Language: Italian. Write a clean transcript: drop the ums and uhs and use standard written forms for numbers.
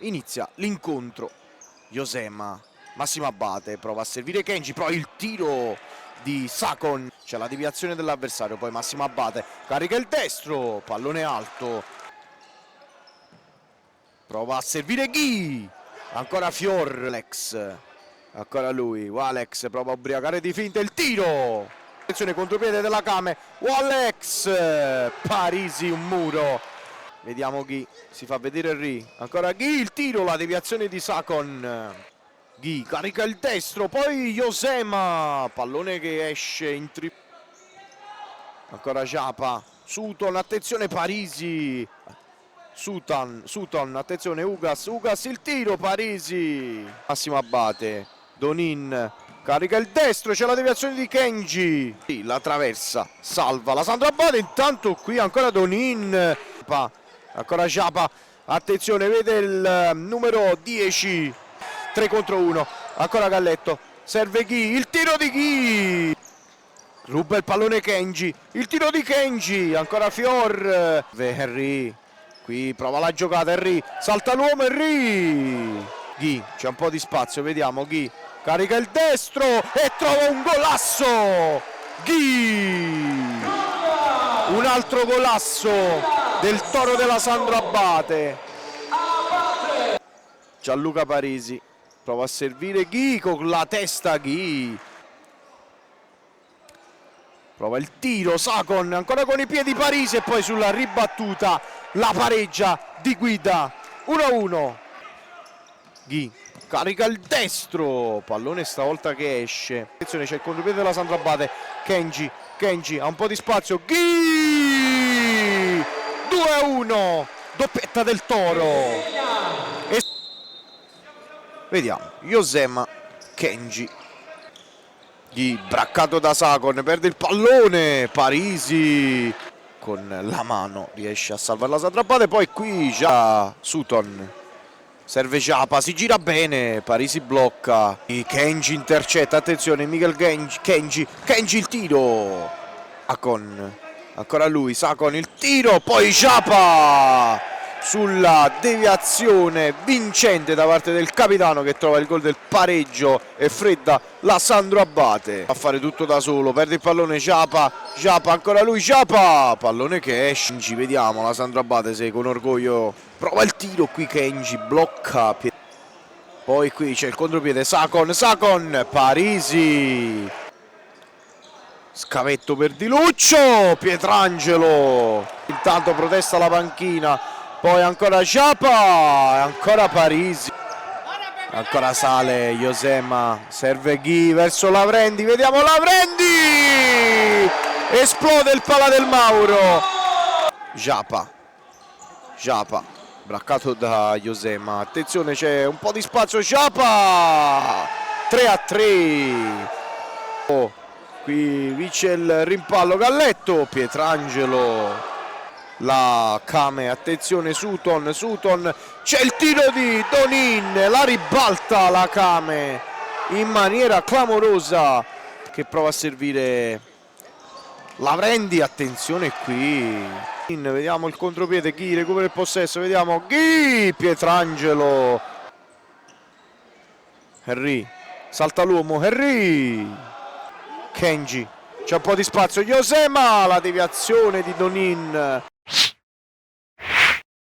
inizia l'incontro. Yosema, Massimo Abate, prova a servire Kenji, poi il tiro di Sakon, c'è la deviazione dell'avversario, poi Massimo Abate carica il destro, pallone alto, prova a servire Ghi, ancora Alex, ancora lui, Alex prova a ubriacare di finta il tiro, attenzione contropiede della Kame, Alex, Parisi un muro, vediamo Ghi, si fa vedere Ri, ancora Ghi, il tiro, la deviazione di Sakon, Ghi carica il destro, poi Yosema, pallone che esce in ancora Japa, Sutton, attenzione Parisi, Sutton, attenzione Ugas, il tiro, Parisi, Massimo Abate, Donin, carica il destro, c'è la deviazione di Kenji, sì, la traversa, salva la Sandro Abate, intanto qui ancora Donin, ancora Japa, attenzione, vede il numero 10, 3 contro 1, ancora Galletto, serve Ghi, il tiro di Ghi, ruba il pallone Kenji, il tiro di Kenji, ancora Henry, qui prova la giocata, Henry, salta l'uomo, Henry, Ghi, c'è un po' di spazio, vediamo, Ghi, carica il destro e trova un golasso, Ghi, un altro golasso del Toro della Sandro Abate, Gianluca Parisi, prova a servire Ghi con la testa, Ghi, prova il tiro, Sakon ancora con i piedi Parisi e poi sulla ribattuta la pareggia di Guida, 1-1, Ghi carica il destro, pallone stavolta che esce, attenzione c'è il contropiede della Sandro Abate, Kenji ha un po' di spazio, Ghi, 2-1, doppietta del Toro. Vediamo, Yosema, Kenji, Ghi, braccato da Sakon, perde il pallone, Parisi con la mano riesce a salvare la Sandro Abate, poi qui già Sutton, serve Japa, si gira bene, Parisi blocca, Kenji intercetta, attenzione, Kenji il tiro, Sakon, ancora lui, Sakon il tiro, poi Japa sulla deviazione vincente da parte del capitano che trova il gol del pareggio e fredda la Sandro Abate a fare tutto da solo, perde il pallone Japa, ancora lui, Japa, pallone che esce, vediamo la Sandro Abate se con orgoglio prova il tiro, qui Kenji blocca, poi qui c'è il contropiede, Sakon, Parisi, scavetto per Di Luccio, Pietrangelo, intanto protesta la panchina, poi ancora Japa, ancora Parisi, ancora sale Yosema, serve Ghi verso Lavrendi, vediamo Lavrendi, esplode il pala del Mauro, Japa, braccato da Yosema, attenzione c'è un po' di spazio, Japa, 3-3, qui vince il rimpallo Galletto, Pietrangelo, la Kame, attenzione Sutton, c'è il tiro di Donin, la ribalta la Kame in maniera clamorosa che prova a servire Lavrendi, attenzione qui, vediamo il contropiede, Ghi recupera il possesso, vediamo Ghi, Pietrangelo, Henry, salta l'uomo, Henry, Kenji, c'è un po' di spazio, Yosema, la deviazione di Donin.